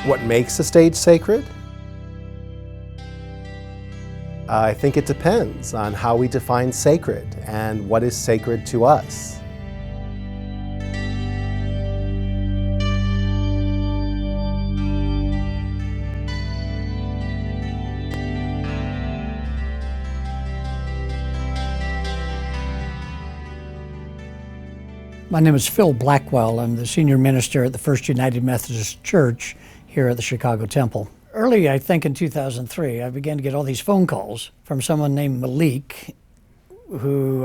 What makes a stage sacred? I think it depends on how we define sacred and what is sacred to us. My name is Phil Blackwell. I'm the senior minister at the First United Methodist Church here at the Chicago Temple. Early, I think in 2003, I began to get all these phone calls from someone named Malik, who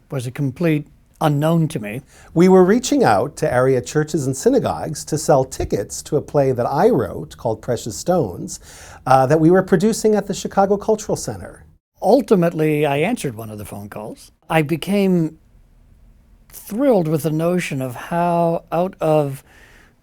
was a complete unknown to me. We were reaching out to area churches and synagogues to sell tickets to a play that I wrote called Precious Stones that we were producing at the Chicago Cultural Center. Ultimately, I answered one of the phone calls. I became thrilled with the notion of how out of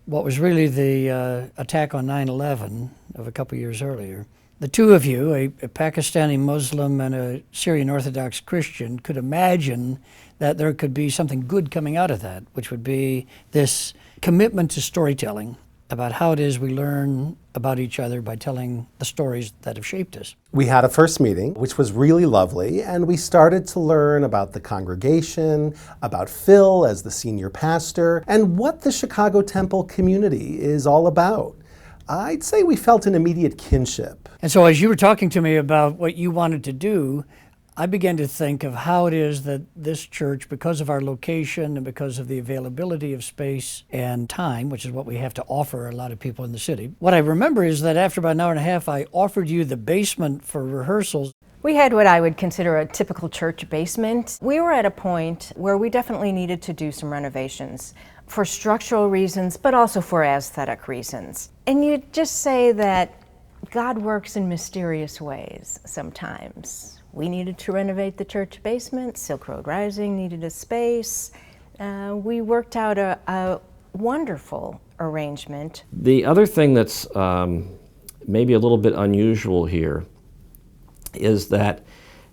what was really the attack on 9/11 of a couple years earlier, the two of you, a Pakistani Muslim and a Syrian Orthodox Christian, could imagine that there could be something good coming out of that, which would be this commitment to storytelling about how it is we learn about each other by telling the stories that have shaped us. We had a first meeting, which was really lovely, and we started to learn about the congregation, about Phil as the senior pastor, and what the Chicago Temple community is all about. I'd say we felt an immediate kinship. And so as you were talking to me about what you wanted to do, I began to think of how it is that this church, because of our location and because of the availability of space and time, which is what we have to offer a lot of people in the city. What I remember is that after about an hour and a half, I offered you the basement for rehearsals. We had what I would consider a typical church basement. We were at a point where we definitely needed to do some renovations for structural reasons, but also for aesthetic reasons. And you just say that God works in mysterious ways sometimes. We needed to renovate the church basement. Silk Road Rising needed a space. We worked out a wonderful arrangement. The other thing that's maybe a little bit unusual here is that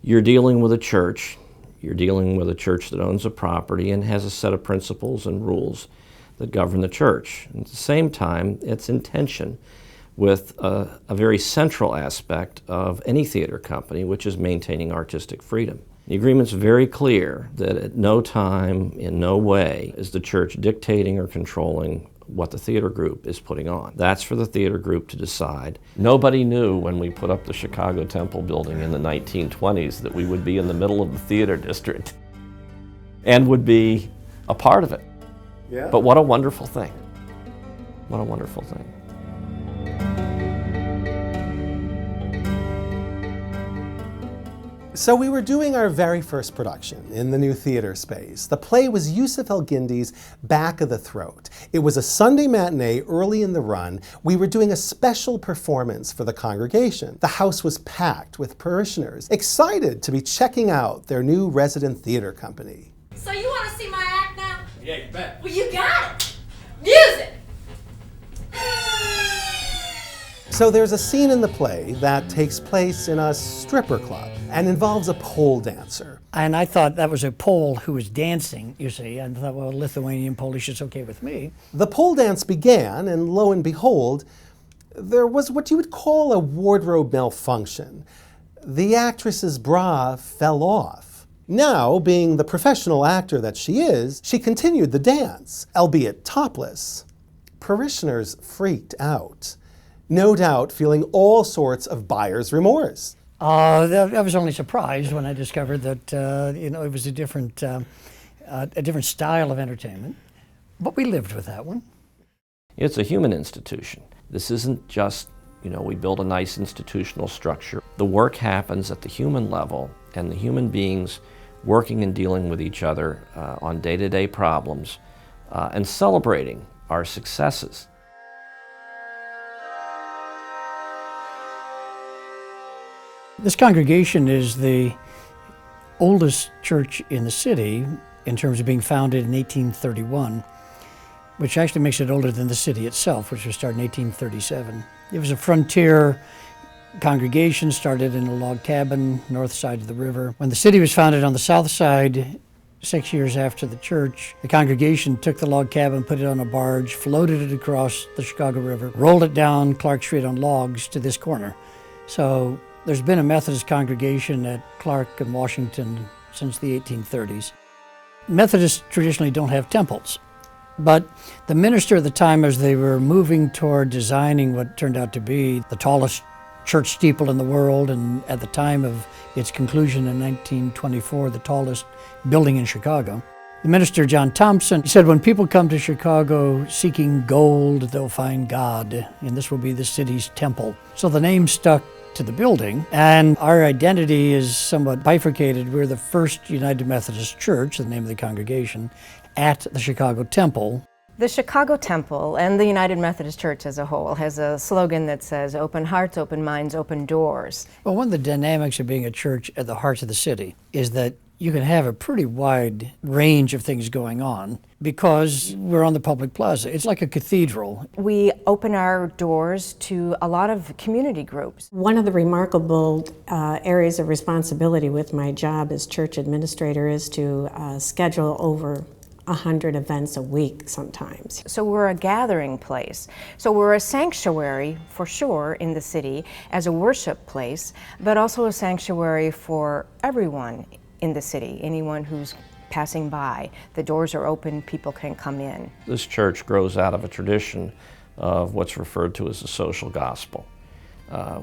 you're dealing with a church. You're dealing with a church that owns a property and has a set of principles and rules that govern the church. And at the same time, it's in tension with a very central aspect of any theater company, which is maintaining artistic freedom. The agreement's very clear that at no time, in no way, is the church dictating or controlling what the theater group is putting on. That's for the theater group to decide. Nobody knew when we put up the Chicago Temple building in the 1920s that we would be in the middle of the theater district and would be a part of it. Yeah. But what a wonderful thing. What a wonderful thing. So we were doing our very first production in the new theater space. The play was Yusuf El-Gindi's Back of the Throat. It was a Sunday matinee early in the run. We were doing a special performance for the congregation. The house was packed with parishioners, excited to be checking out their new resident theater company. So you want to see my act now? Yeah, you bet. Well, you got it. Music! So there's a scene in the play that takes place in a stripper club and involves a pole dancer. And I thought that was a Pole who was dancing, you see. And I thought, well, Lithuanian, Polish, it's okay with me. The pole dance began, and lo and behold, there was what you would call a wardrobe malfunction. The actress's bra fell off. Now, being the professional actor that she is, she continued the dance, albeit topless. Parishioners freaked out, no doubt feeling all sorts of buyer's remorse. I was only surprised when I discovered that it was a different style of entertainment, but we lived with that one. It's a human institution. This isn't just, we build a nice institutional structure. The work happens at the human level, and the human beings working and dealing with each other on day-to-day problems and celebrating our successes. This congregation is the oldest church in the city in terms of being founded in 1831, which actually makes it older than the city itself, which was started in 1837. It was a frontier congregation, started in a log cabin north side of the river. When the city was founded on the south side, 6 years after the church, the congregation took the log cabin, put it on a barge, floated it across the Chicago River, rolled it down Clark Street on logs to this corner. So there's been a Methodist congregation at Clark and Washington since the 1830s. Methodists traditionally don't have temples, but the minister at the time, as they were moving toward designing what turned out to be the tallest church steeple in the world, and at the time of its conclusion in 1924, the tallest building in Chicago, the minister, John Thompson, said, when people come to Chicago seeking gold, they'll find God, and this will be the city's temple. So the name stuck to the building, and our identity is somewhat bifurcated. We're the First United Methodist Church, the name of the congregation, at the Chicago Temple. The Chicago Temple and the United Methodist Church as a whole has a slogan that says, open hearts, open minds, open doors. Well, one of the dynamics of being a church at the heart of the city is that you can have a pretty wide range of things going on because we're on the public plaza. It's like a cathedral. We open our doors to a lot of community groups. One of the remarkable areas of responsibility with my job as church administrator is to schedule over 100 events a week sometimes. So we're a gathering place. So we're a sanctuary for sure in the city as a worship place, but also a sanctuary for everyone in the city, anyone who's passing by. The doors are open, people can come in. This church grows out of a tradition of what's referred to as the social gospel.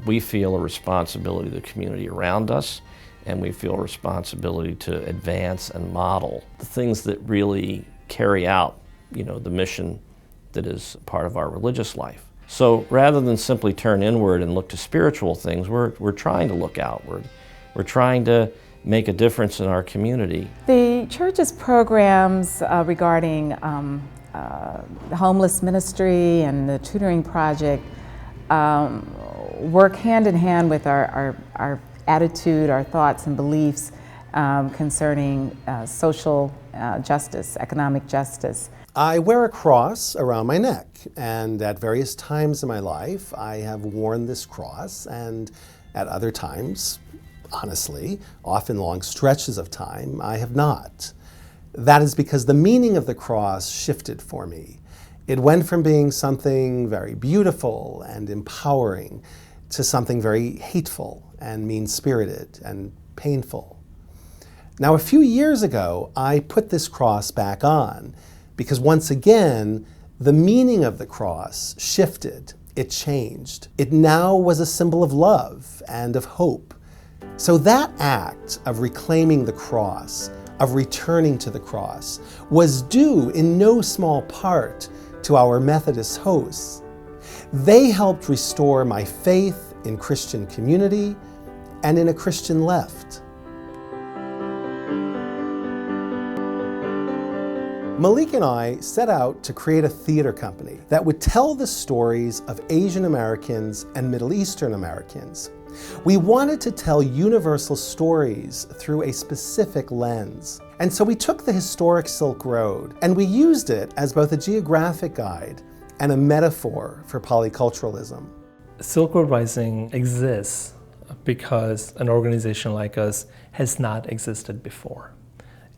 We feel a responsibility to the community around us, and we feel a responsibility to advance and model the things that really carry out, the mission that is part of our religious life. So rather than simply turn inward and look to spiritual things, we're trying to look outward. We're trying to make a difference in our community. The church's programs regarding the homeless ministry and the tutoring project work hand in hand with our attitude, our thoughts and beliefs concerning social justice, economic justice. I wear a cross around my neck, and at various times in my life I have worn this cross, and at other times, honestly, often long stretches of time, I have not. That is because the meaning of the cross shifted for me. It went from being something very beautiful and empowering to something very hateful and mean-spirited and painful. Now, a few years ago, I put this cross back on because once again, the meaning of the cross shifted. It changed. It now was a symbol of love and of hope. So that act of reclaiming the cross, of returning to the cross, was due in no small part to our Methodist hosts. They helped restore my faith in Christian community and in a Christian left. Malik and I set out to create a theater company that would tell the stories of Asian Americans and Middle Eastern Americans. We wanted to tell universal stories through a specific lens. And so we took the historic Silk Road and we used it as both a geographic guide and a metaphor for polyculturalism. Silk Road Rising exists because an organization like us has not existed before.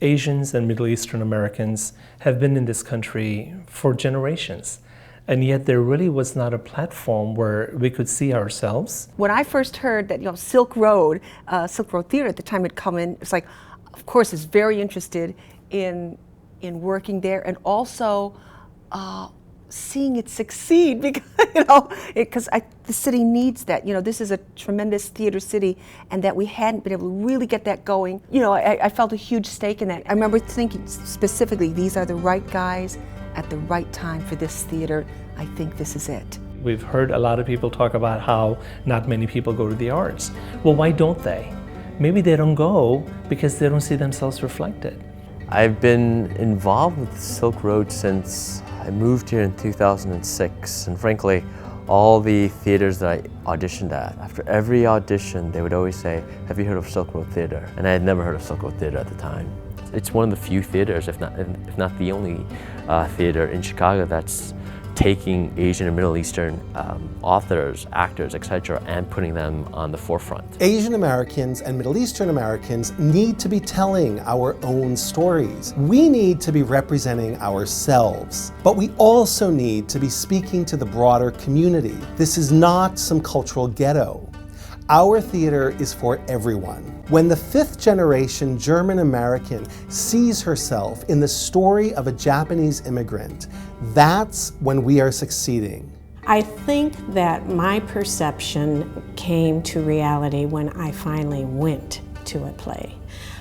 Asians and Middle Eastern Americans have been in this country for generations, and yet there really was not a platform where we could see ourselves. When I first heard that, Silk Road Theater at the time had come in, it's like, of course, is very interested in working there and also seeing it succeed because the city needs that. This is a tremendous theater city, and that we hadn't been able to really get that going. I felt a huge stake in that. I remember thinking specifically, these are the right guys at the right time for this theater. I think this is it. We've heard a lot of people talk about how not many people go to the arts. Well, why don't they? Maybe they don't go because they don't see themselves reflected. I've been involved with Silk Road since I moved here in 2006, and frankly, all the theaters that I auditioned at, after every audition, they would always say, "Have you heard of Silk Road Theater?" And I had never heard of Silk Road Theater at the time. It's one of the few theaters, if not the only theater in Chicago that's taking Asian and Middle Eastern authors, actors, etc., and putting them on the forefront. Asian Americans and Middle Eastern Americans need to be telling our own stories. We need to be representing ourselves, but we also need to be speaking to the broader community. This is not some cultural ghetto. Our theater is for everyone. When the fifth generation German American sees herself in the story of a Japanese immigrant, that's when we are succeeding. I think that my perception came to reality when I finally went to a play.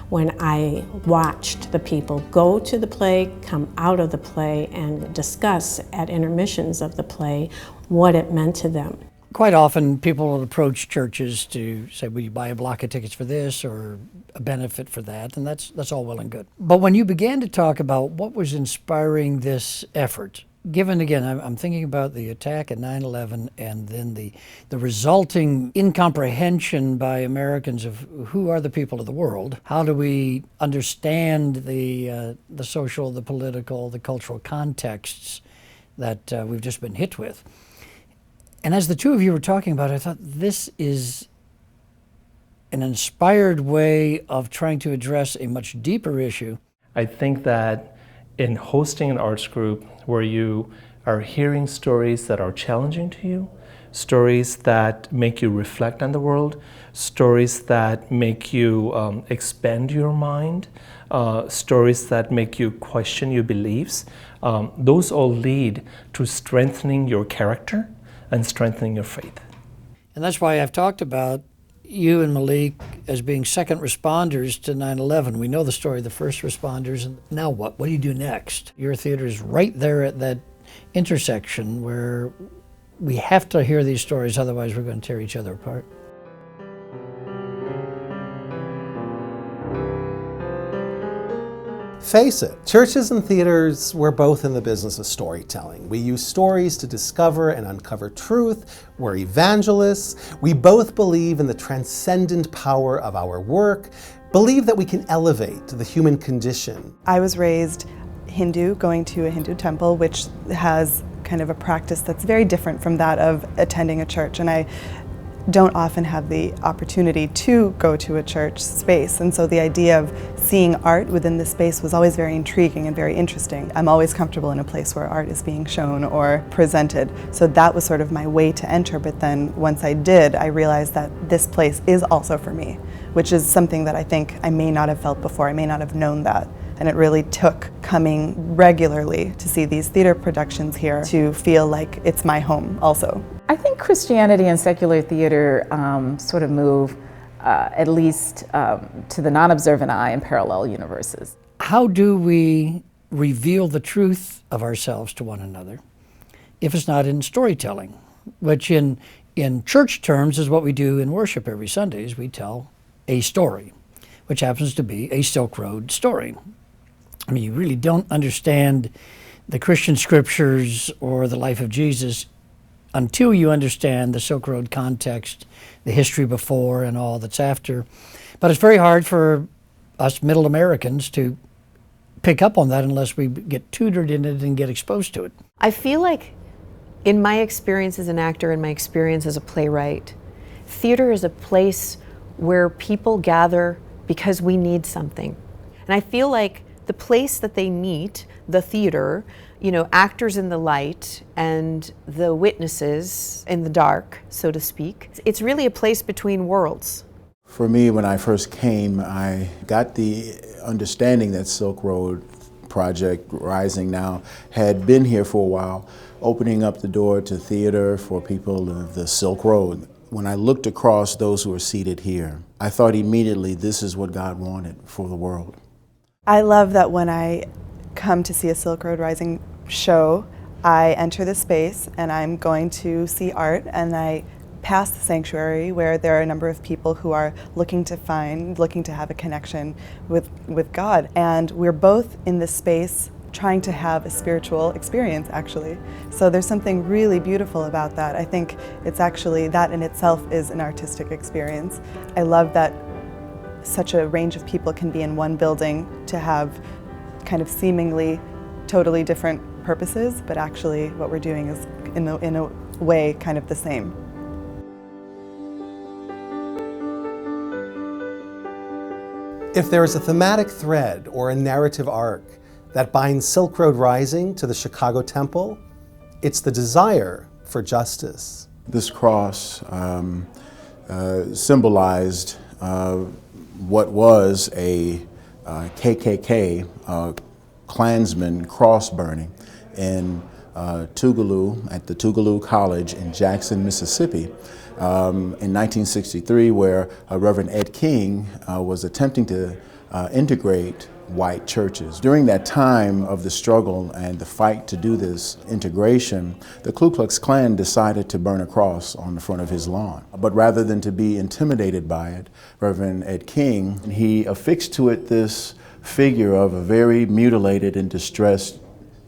When I watched the people go to the play, come out of the play, and discuss at intermissions of the play what it meant to them. Quite often people will approach churches to say, will you buy a block of tickets for this or a benefit for that? And that's all well and good. But when you began to talk about what was inspiring this effort, given again, I'm thinking about the attack at 9/11 and then the resulting incomprehension by Americans of who are the people of the world. How do we understand the social, the political, the cultural contexts that we've just been hit with? And as the two of you were talking about it, I thought this is an inspired way of trying to address a much deeper issue. I think that in hosting an arts group where you are hearing stories that are challenging to you, stories that make you reflect on the world, stories that make you expand your mind, stories that make you question your beliefs, those all lead to strengthening your character and strengthening your faith. And that's why I've talked about you and Malik as being second responders to 9/11. We know the story of the first responders, and now what? What do you do next? Your theater is right there at that intersection where we have to hear these stories, otherwise we're going to tear each other apart. Face it, churches and theaters, we're both in the business of storytelling. We use stories to discover and uncover truth. We're evangelists. We both believe in the transcendent power of our work, believe that we can elevate the human condition. I was raised Hindu, going to a Hindu temple, which has kind of a practice that's very different from that of attending a church. And I don't often have the opportunity to go to a church space, and so the idea of seeing art within this space was always very intriguing and very interesting. I'm always comfortable in a place where art is being shown or presented, so that was sort of my way to enter. But then once I did, I realized that this place is also for me, which is something that I think I may not have felt before. I may not have known that. And it really took coming regularly to see these theater productions here to feel like it's my home also. I think Christianity and secular theater sort of move, at least to the non-observant eye, in parallel universes. How do we reveal the truth of ourselves to one another if it's not in storytelling, which in church terms is what we do in worship every Sunday, is we tell a story, which happens to be a Silk Road story. I mean, you really don't understand the Christian scriptures or the life of Jesus until you understand the Silk Road context, the history before and all that's after. But it's very hard for us middle Americans to pick up on that unless we get tutored in it and get exposed to it. I feel like in my experience as an actor and my experience as a playwright, theater is a place where people gather because we need something. And I feel like the place that they meet, the theater, you know, actors in the light and the witnesses in the dark, so to speak, it's really a place between worlds. For me, when I first came, I got the understanding that Silk Road Project, Rising Now, had been here for a while, opening up the door to theater for people of the Silk Road. When I looked across those who were seated here, I thought immediately this is what God wanted for the world. I love that when I come to see a Silk Road Rising show, I enter the space and I'm going to see art, and I pass the sanctuary where there are a number of people who are looking to have a connection with God. And we're both in this space trying to have a spiritual experience, actually. So there's something really beautiful about that. I think it's actually, that in itself is an artistic experience. I love that such a range of people can be in one building to have kind of seemingly totally different purposes, but actually what we're doing is in a way kind of the same. If there is a thematic thread or a narrative arc that binds Silk Road Rising to the Chicago Temple, it's the desire for justice. This cross symbolized what was a KKK Klansman cross burning in Tougaloo, at the Tougaloo College in Jackson, Mississippi, in 1963, where Reverend Ed King was attempting to integrate white churches. During that time of the struggle and the fight to do this integration, the Ku Klux Klan decided to burn a cross on the front of his lawn. But rather than to be intimidated by it, Reverend Ed King, he affixed to it this figure of a very mutilated and distressed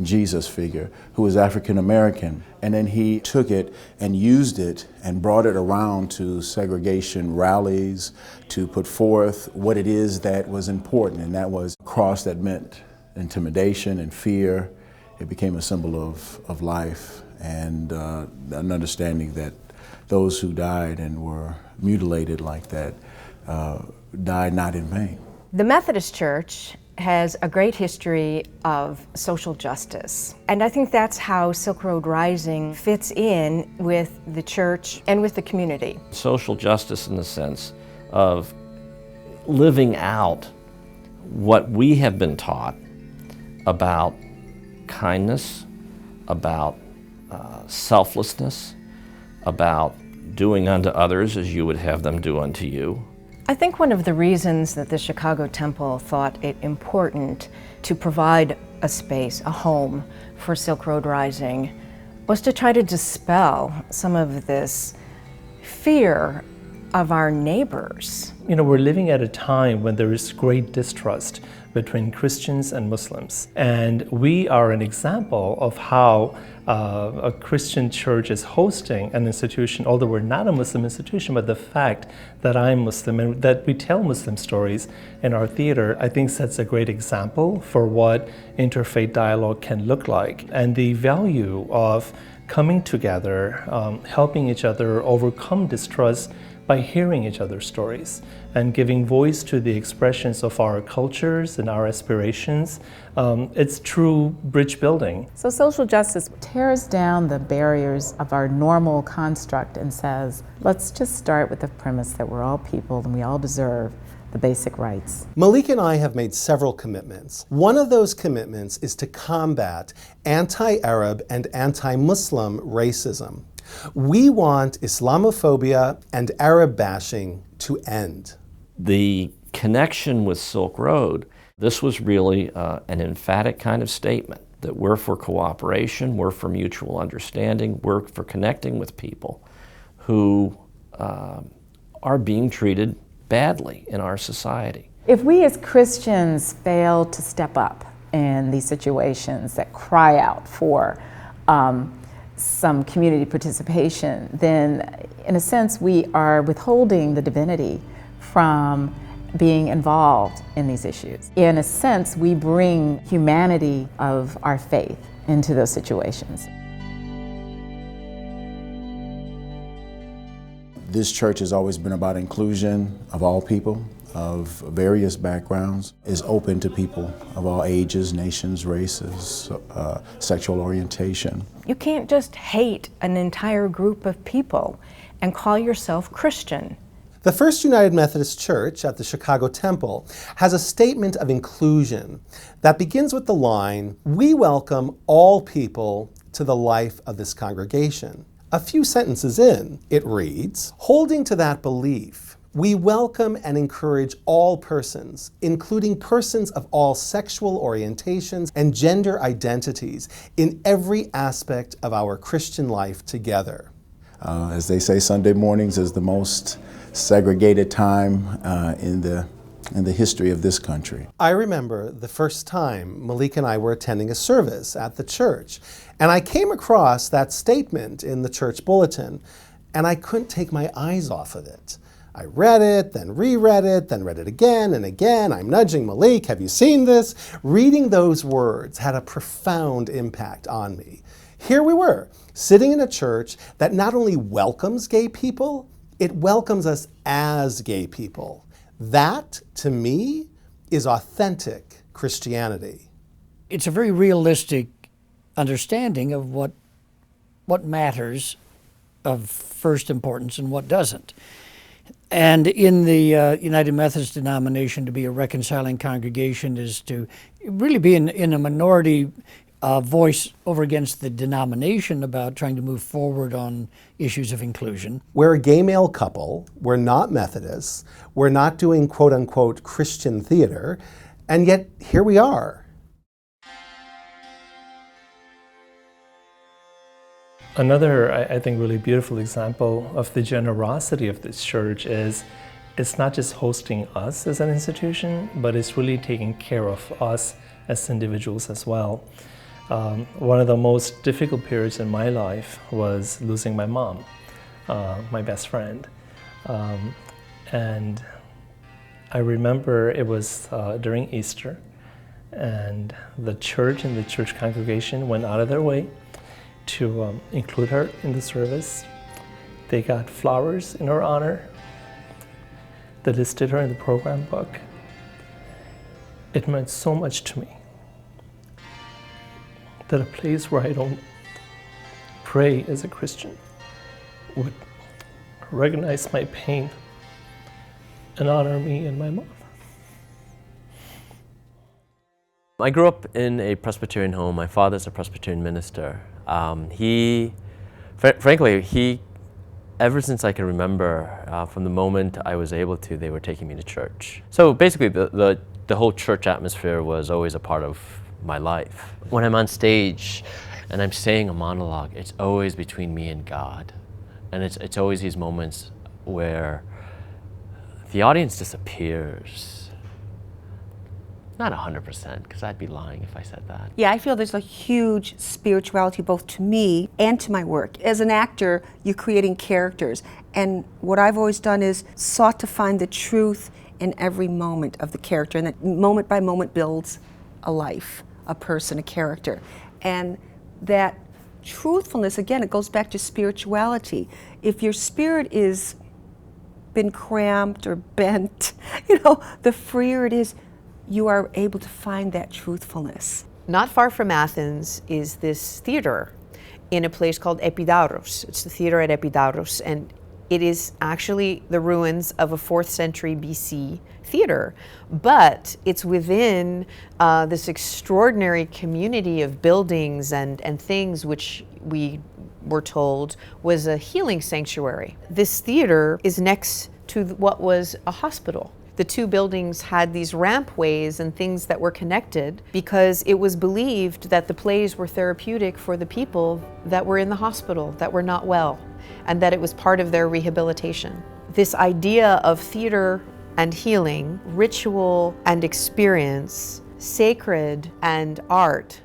Jesus figure who was African American. And then he took it and used it and brought it around to segregation rallies to put forth what it is that was important, and that was a cross that meant intimidation and fear. It became a symbol of life and an understanding that those who died and were mutilated like that died not in vain. The Methodist Church has a great history of social justice. And I think that's how Silk Road Rising fits in with the church and with the community. Social justice in the sense of living out what we have been taught about kindness, about selflessness, about doing unto others as you would have them do unto you. I think one of the reasons that the Chicago Temple thought it important to provide a space, a home for Silk Road Rising, was to try to dispel some of this fear of our neighbors. You know, we're living at a time when there is great distrust between Christians and Muslims. And we are an example of how a Christian church is hosting an institution, although we're not a Muslim institution, but the fact that I'm Muslim and that we tell Muslim stories in our theater, I think sets a great example for what interfaith dialogue can look like. And the value of coming together, helping each other overcome distrust by hearing each other's stories and giving voice to the expressions of our cultures and our aspirations. It's true bridge building. So social justice tears down the barriers of our normal construct and says, let's just start with the premise that we're all people and we all deserve the basic rights. Malik and I have made several commitments. One of those commitments is to combat anti-Arab and anti-Muslim racism. We want Islamophobia and Arab bashing to end. The connection with Silk Road, this was really an emphatic kind of statement that we're for cooperation, we're for mutual understanding, we're for connecting with people who are being treated badly in our society. If we as Christians fail to step up in these situations that cry out for some community participation, then in a sense we are withholding the divinity from being involved in these issues. In a sense, we bring humanity of our faith into those situations. This church has always been about inclusion of all people, of various backgrounds, is open to people of all ages, nations, races, sexual orientation. You can't just hate an entire group of people and call yourself Christian. The First United Methodist Church at the Chicago Temple has a statement of inclusion that begins with the line, "We welcome all people to the life of this congregation." A few sentences in, it reads, "Holding to that belief, we welcome and encourage all persons, including persons of all sexual orientations and gender identities, in every aspect of our Christian life together." As they say, Sunday mornings is the most segregated time in the history of this country. I remember the first time Malik and I were attending a service at the church, and I came across that statement in the church bulletin, and I couldn't take my eyes off of it. I read it, then reread it, then read it again and again. I'm nudging Malik, have you seen this? Reading those words had a profound impact on me. Here we were, sitting in a church that not only welcomes gay people, it welcomes us as gay people. That, to me, is authentic Christianity. It's a very realistic understanding of what matters of first importance and what doesn't. And in the United Methodist denomination, to be a reconciling congregation is to really be in a minority voice over against the denomination about trying to move forward on issues of inclusion. We're a gay male couple, we're not Methodists, we're not doing quote unquote Christian theater, and yet here we are. Another, I think, really beautiful example of the generosity of this church is it's not just hosting us as an institution, but it's really taking care of us as individuals as well. One of the most difficult periods in my life was losing my mom, my best friend. And I remember it was during Easter, and the church and the church congregation went out of their way to include her in the service. They got flowers in her honor. They listed her in the program book. It meant so much to me that a place where I don't pray as a Christian would recognize my pain and honor me and my mom. I grew up in a Presbyterian home. My father's a Presbyterian minister. Frankly, ever since I can remember, from the moment I was able to, they were taking me to church. So basically, the whole church atmosphere was always a part of my life. When I'm on stage and I'm saying a monologue, it's always between me and God. And it's always these moments where the audience disappears. Not 100%, because I'd be lying if I said that. Yeah, I feel there's a huge spirituality both to me and to my work. As an actor, you're creating characters. And what I've always done is sought to find the truth in every moment of the character. And that moment by moment builds a life, a person, a character. And that truthfulness, again, it goes back to spirituality. If your spirit is been cramped or bent, the freer it is, you are able to find that truthfulness. Not far from Athens is this theater in a place called Epidaurus. It's the theater at Epidaurus, and it is actually the ruins of a 4th century BC theater. But it's within this extraordinary community of buildings and things which we were told was a healing sanctuary. This theater is next to what was a hospital. The two buildings had these rampways and things that were connected because it was believed that the plays were therapeutic for the people that were in the hospital, that were not well, and that it was part of their rehabilitation. This idea of theater and healing, ritual and experience, sacred and art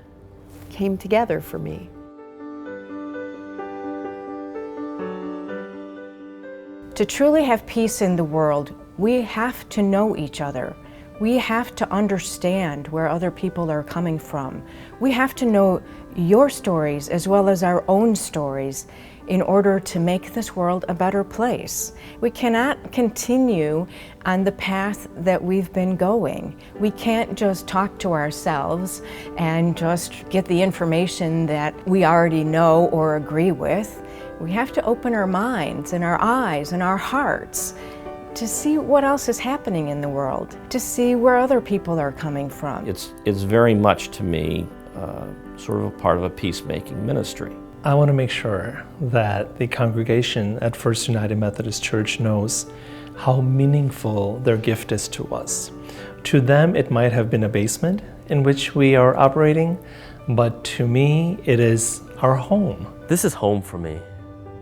came together for me. To truly have peace in the world, we have to know each other. We have to understand where other people are coming from. We have to know your stories as well as our own stories in order to make this world a better place. We cannot continue on the path that we've been going. We can't just talk to ourselves and just get the information that we already know or agree with. We have to open our minds and our eyes and our hearts to see what else is happening in the world, to see where other people are coming from. It's very much, to me, sort of a part of a peacemaking ministry. I want to make sure that the congregation at First United Methodist Church knows how meaningful their gift is to us. To them, it might have been a basement in which we are operating, but to me, it is our home. This is home for me.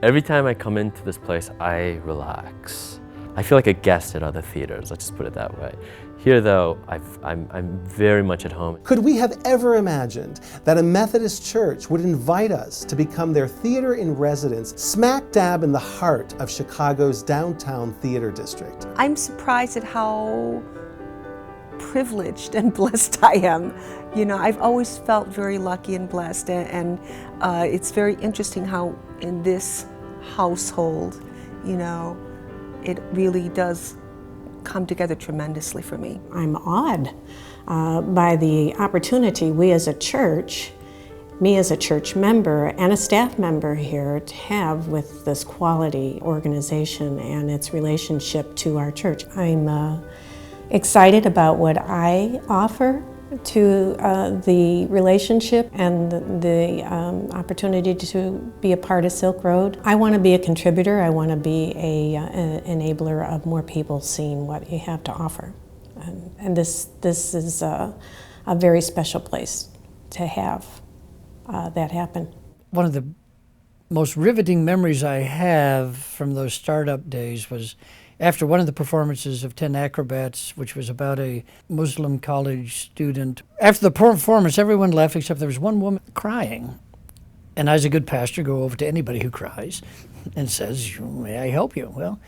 Every time I come into this place, I relax. I feel like a guest at other theaters, let's just put it that way. Here, though, I'm very much at home. Could we have ever imagined that a Methodist church would invite us to become their theater in residence, smack dab in the heart of Chicago's downtown theater district? I'm surprised at how privileged and blessed I am. You know, I've always felt very lucky and blessed, and it's very interesting how in this household, you know, it really does come together tremendously for me. I'm awed by the opportunity we as a church, me as a church member and a staff member here, to have with this quality organization and its relationship to our church. I'm excited about what I offer to the relationship and the opportunity to be a part of Silk Road. I want to be a contributor. I want to be an enabler of more people seeing what you have to offer. And this is a very special place to have that happen. One of the most riveting memories I have from those startup days was after one of the performances of 10 Acrobats, which was about a Muslim college student. After the performance, everyone left except there was one woman crying. And I, as a good pastor, go over to anybody who cries and says, "May I help you?" Well,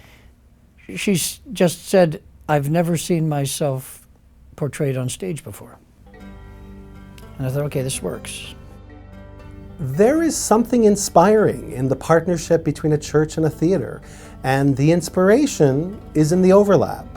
she just said, "I've never seen myself portrayed on stage before." And I thought, okay, this works. There is something inspiring in the partnership between a church and a theater, and the inspiration is in the overlap.